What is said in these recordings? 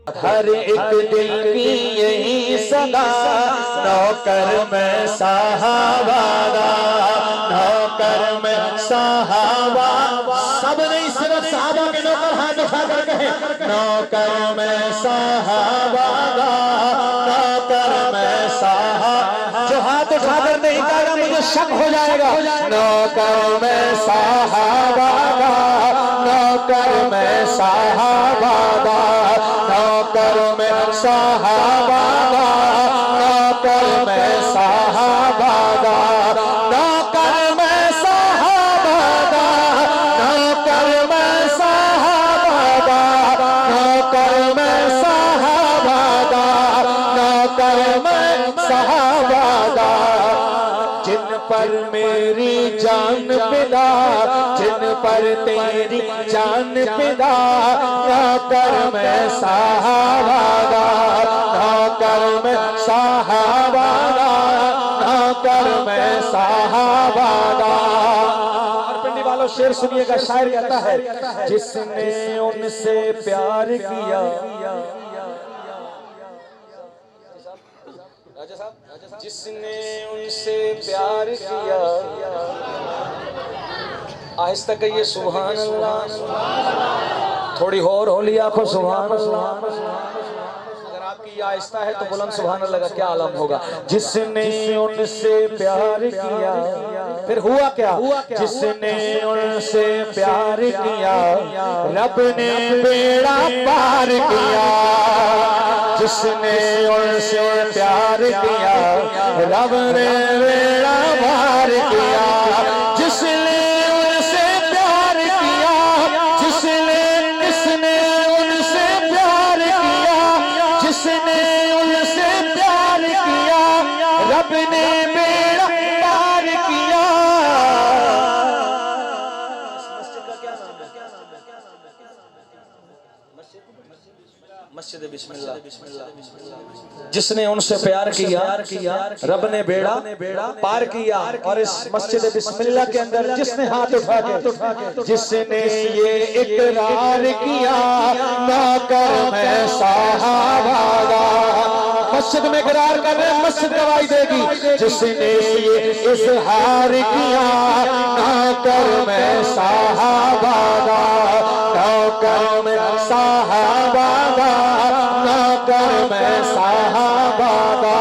हर एक दिल की यही सदा, नौकर मैं साहबादा, नौकर मैं साहबा। सब नहीं सिर्फ साहबा के नौकर हाथ उठा कर कहे, नौकर मैं साहबादा, नौकर मैं साहबा। जो हाथ उठा कर नहीं कहेगा मुझे शक हो जाएगा। नौकर मैं साहबादा, नौकर मैं साहबादा, नौकर में साहबादा, नौकर में साहबादा, नौकर में साहबादा, नौकर में साहबादा, नौकर में साहबादा, नौकर में साहबादा। जिन पर मेरी जान पिदा, जिन पर तेरी जान पिदा, नौकर में साहबादा, नौकर में साहबादा, नौकर में साहबादा। और पिंडी वालों शेर सुनिएगा, शायर कहता है, जिसने उनसे प्यार किया, जिसने उनसे प्यार किया, आहिस्ता कहिए सुभान अल्लाह, थोड़ी और होली आंखों सुभान अल्लाह। अगर आपकी आहिस्ता है तो बुलंद सुभान अल्लाह का क्या आलम होगा। जिसने उनसे प्यार किया, फिर हुआ क्या, जिसने उनसे प्यार किया, रब ने बेड़ा पार किया। जिसने उनसे प्यार किया, रब ने बेड़ा पार किया। जिसने उनसे प्यार किया, जिसने उनसे प्यार किया, जिसने उनसे प्यार किया, रब ने बेड़ा पार किया। मस्जिद बिस्मिल्लाह। जिसने उनसे प्यार किया, रब ने बेड़ा पार किया। और इस मस्जिद बिस्मिल्लाह के अंदर जिसने हाथ उठा के, जिसने ये इकरार किया, नौकर मैं साहबादा। मस्जिद में इकरार कर रहे, मस्जिद गवाही देगी। जिसने ये इजहार किया, नौकर मैं साहबादा, नौकर में साहबादा, नौकर में साहबादा।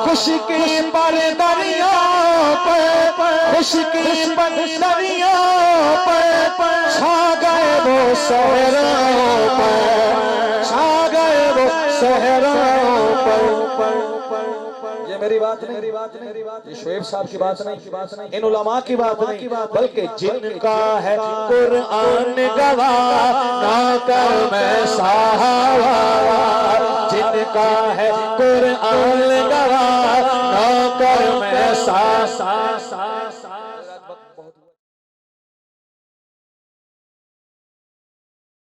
खुशकी पर दरियाओं पर, खुशकी पर दरियाओं पर, छा गए वो सहराओं पर, छा गए वो सहराओं पर। ये मेरी बात नहीं, ये शोएब साहब की बात नहीं, इन उलमा की बात नहीं, बल्कि जिनका है कुरान गवाह, नौकर मैं साहबादा। जिनका है कुरान गवाह,